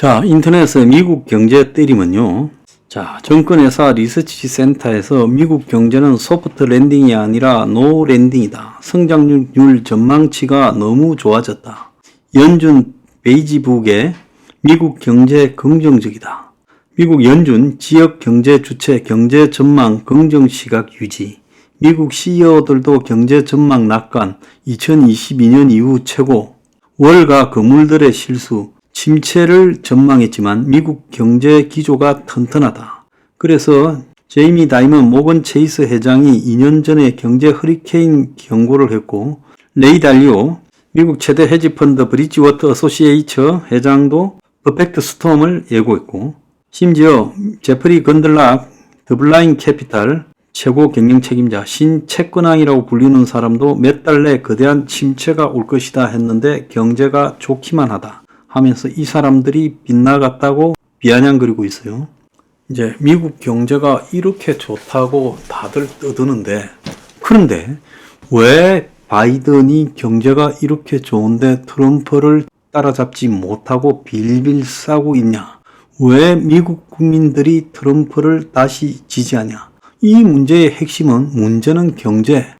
자, 인터넷에 미국 경제 때리면요. 자, 정권회사 리서치 센터에서 미국 경제는 소프트 랜딩이 아니라 노 랜딩이다. 성장률 전망치가 너무 좋아졌다. 연준 베이지북의 미국 경제 긍정적이다. 미국 연준 지역 경제 주체 경제 전망 긍정 시각 유지. 미국 CEO들도 경제 전망 낙관 2022년 이후 최고. 월가 거물들의 실수. 침체를 전망했지만 미국 경제 기조가 튼튼하다. 그래서 제이미 다이먼 모건 체이스 회장이 2년 전에 경제 허리케인 경고를 했고, 레이 달리오 미국 최대 헤지펀드 브리지워터 어소시에이처 회장도 퍼펙트 스톰을 예고했고, 심지어 제프리 건들락 더블라인 캐피탈 최고 경영 책임자 신채권왕이라고 불리는 사람도 몇 달 내 거대한 침체가 올 것이다 했는데 경제가 좋기만 하다 하면서 이 사람들이 빗나갔다고 비아냥거리고 있어요. 이제 미국 경제가 이렇게 좋다고 다들 떠드는데, 그런데 왜 바이든이 경제가 이렇게 좋은데 트럼프를 따라잡지 못하고 빌빌 싸고 있냐? 왜 미국 국민들이 트럼프를 다시 지지하냐? 이 문제의 핵심은 문제는 경제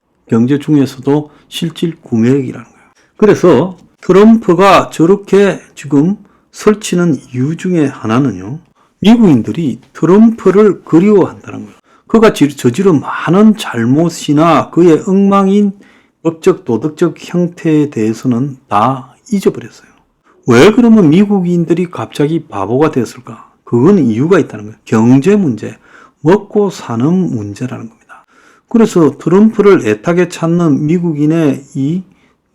중에서도 실질 구매력이라는 거예요. 그래서 트럼프가 저렇게 지금 설치는 이유 중에 하나는요, 미국인들이 트럼프를 그리워한다는 거예요. 그가 저지른 많은 잘못이나 그의 엉망인 법적 도덕적 형태에 대해서는 다 잊어버렸어요. 왜 그러면 미국인들이 갑자기 바보가 됐을까? 그건 이유가 있다는 거예요. 경제 문제, 먹고 사는 문제라는 겁니다. 그래서 트럼프를 애타게 찾는 미국인의 이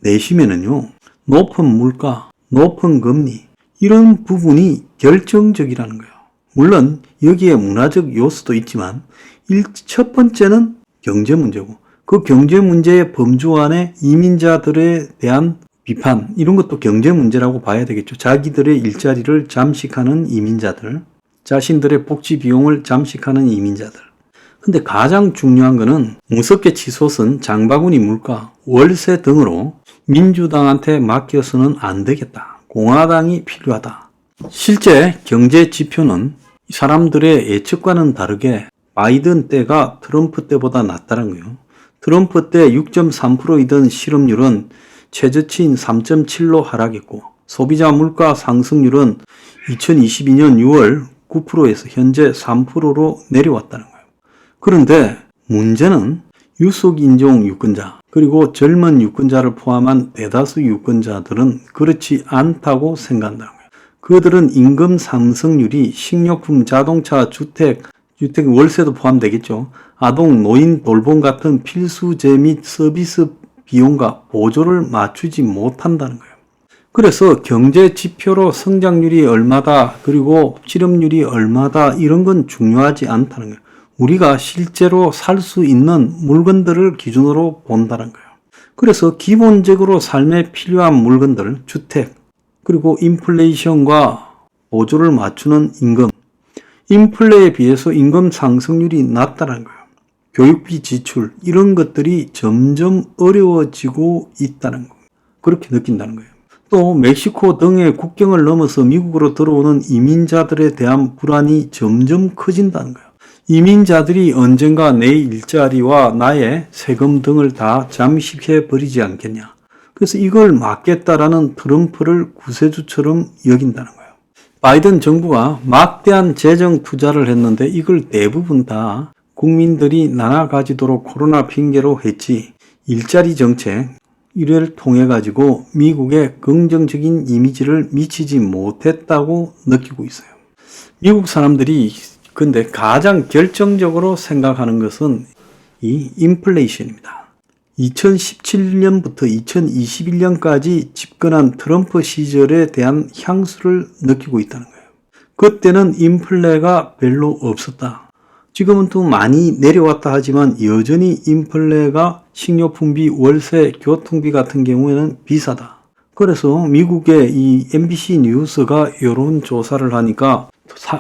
내심에는요, 높은 물가, 높은 금리, 이런 부분이 결정적이라는 거예요. 물론 여기에 문화적 요소도 있지만 첫 번째는 경제 문제고, 그 경제 문제의 범주 안에 이민자들에 대한 비판, 이런 것도 경제 문제라고 봐야 되겠죠. 자기들의 일자리를 잠식하는 이민자들, 자신들의 복지 비용을 잠식하는 이민자들. 근데 가장 중요한 거는 무섭게 치솟은 장바구니 물가, 월세 등으로 민주당한테 맡겨서는 안 되겠다. 공화당이 필요하다. 실제 경제 지표는 사람들의 예측과는 다르게 바이든 때가 트럼프 때보다 낫다는 거예요. 트럼프 때 6.3%이던 실업률은 최저치인 3.7로 하락했고, 소비자 물가 상승률은 2022년 6월 9%에서 현재 3%로 내려왔다는 거예요. 그런데 문제는 유속인종 유권자, 그리고 젊은 유권자를 포함한 대다수 유권자들은 그렇지 않다고 생각한다는 거예요. 그들은 임금 상승률이 식료품, 자동차, 주택 월세도 포함되겠죠. 아동, 노인, 돌봄 같은 필수재 및 서비스 비용과 보조를 맞추지 못한다는 거예요. 그래서 경제 지표로 성장률이 얼마다, 그리고 실업률이 얼마다, 이런 건 중요하지 않다는 거예요. 우리가 실제로 살 수 있는 물건들을 기준으로 본다는 거예요. 그래서 기본적으로 삶에 필요한 물건들, 주택, 그리고 인플레이션과 보조를 맞추는 임금, 인플레에 비해서 임금 상승률이 낮다는 거예요. 교육비 지출, 이런 것들이 점점 어려워지고 있다는 거예요. 그렇게 느낀다는 거예요. 또 멕시코 등의 국경을 넘어서 미국으로 들어오는 이민자들에 대한 불안이 점점 커진다는 거예요. 이민자들이 언젠가 내 일자리와 나의 세금 등을 다 잠식해 버리지 않겠냐. 그래서 이걸 막겠다라는 트럼프를 구세주처럼 여긴다는 거예요. 바이든 정부가 막대한 재정 투자를 했는데 이걸 대부분 다 국민들이 나눠 가지도록 코로나 핑계로 했지, 일자리 정책, 이를 통해 가지고 미국의 긍정적인 이미지를 미치지 못했다고 느끼고 있어요. 미국 사람들이 근데 가장 결정적으로 생각하는 것은 이 인플레이션입니다. 2017년부터 2021년까지 집권한 트럼프 시절에 대한 향수를 느끼고 있다는 거예요. 그때는 인플레가 별로 없었다. 지금은 또 많이 내려왔다 하지만 여전히 인플레가 식료품비, 월세, 교통비 같은 경우에는 비싸다. 그래서 미국의 이 MBC 뉴스가 이런 조사를 하니까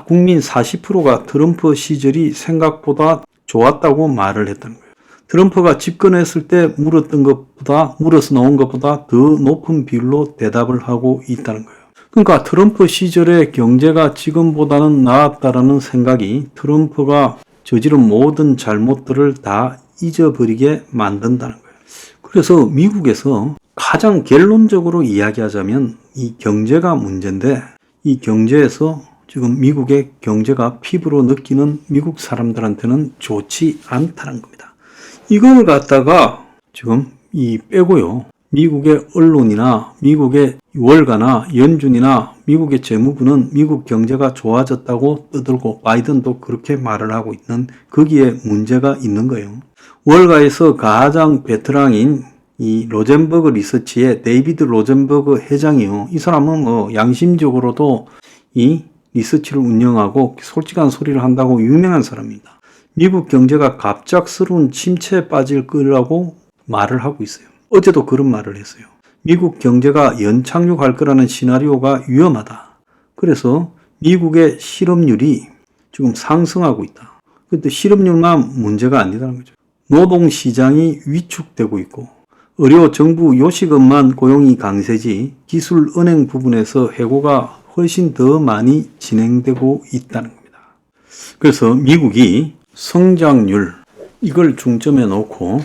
국민 40%가 트럼프 시절이 생각보다 좋았다고 말을 했다는 거예요. 트럼프가 집권했을 때 물어서 나온 것보다 더 높은 비율로 대답을 하고 있다는 거예요. 그러니까 트럼프 시절의 경제가 지금보다는 나았다라는 생각이 트럼프가 저지른 모든 잘못들을 다 잊어버리게 만든다는 거예요. 그래서 미국에서 가장 결론적으로 이야기하자면 이 경제가 문제인데, 이 경제에서 지금 미국의 경제가 피부로 느끼는 미국 사람들한테는 좋지 않다는 겁니다. 이걸 갖다가 지금 빼고요. 미국의 언론이나 미국의 월가나 연준이나 미국의 재무부는 미국 경제가 좋아졌다고 떠들고 바이든도 그렇게 말을 하고 있는, 거기에 문제가 있는 거예요. 월가에서 가장 베테랑인 이 로젠버그 리서치의 데이비드 로젠버그 회장이요. 이 사람은 뭐 양심적으로도 이 리서치를 운영하고 솔직한 소리를 한다고 유명한 사람입니다. 미국 경제가 갑작스러운 침체에 빠질 거라고 말을 하고 있어요. 어제도 그런 말을 했어요. 미국 경제가 연착륙할 거라는 시나리오가 위험하다. 그래서 미국의 실업률이 지금 상승하고 있다. 그런데 실업률만 문제가 아니다는 거죠. 노동시장이 위축되고 있고, 의료, 정부, 요식업만 고용이 강세지 기술, 은행 부분에서 해고가 훨씬 더 많이 진행되고 있다는 겁니다. 그래서 미국이 성장률, 이걸 중점에 놓고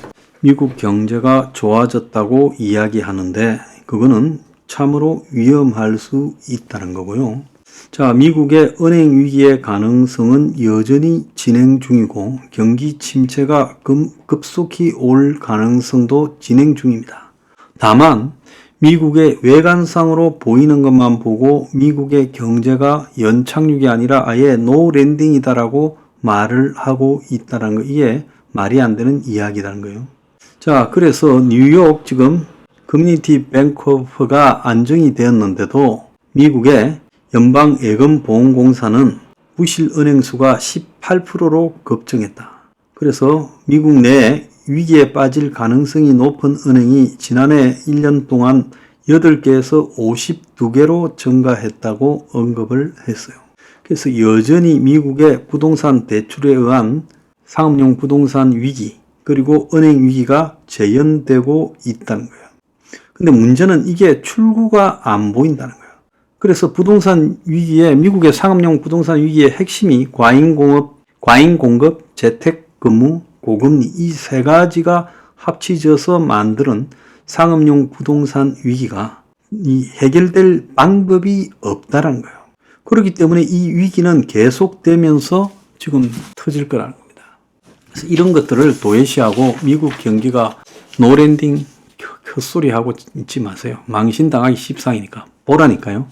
미국 경제가 좋아졌다고 이야기하는데, 그거는 참으로 위험할 수 있다는 거고요. 자, 미국의 은행 위기의 가능성은 여전히 진행 중이고 경기 침체가 급속히 올 가능성도 진행 중입니다. 다만 미국의 외관상으로 보이는 것만 보고 미국의 경제가 연착륙이 아니라 아예 노랜딩이다라고 말을 하고 있다는 거, 이게 말이 안 되는 이야기라는 거예요. 자, 그래서 뉴욕 지금 커뮤니티 뱅크가 안정이 되었는데도 미국의 연방예금보험공사는 부실은행 수가 18%로 급증했다. 그래서 미국 내 위기에 빠질 가능성이 높은 은행이 지난해 1년 동안 8개에서 52개로 증가했다고 언급을 했어요. 그래서 여전히 미국의 부동산 대출에 의한 상업용 부동산 위기, 그리고 은행 위기가 재현되고 있다는 거예요. 근데 문제는 이게 출구가 안 보인다는 거예요. 그래서 부동산 위기에, 미국의 상업용 부동산 위기의 핵심이 과잉 공급, 재택 근무, 고금리, 이 세 가지가 합치져서 만드는 상업용 부동산 위기가 해결될 방법이 없다는 거예요. 그렇기 때문에 이 위기는 계속되면서 지금 터질 거라는 겁니다. 그래서 이런 것들을 도외시하고 미국 경기가 노랜딩 헛소리하고 있지 마세요. 망신당하기 십상이니까. 보라니까요.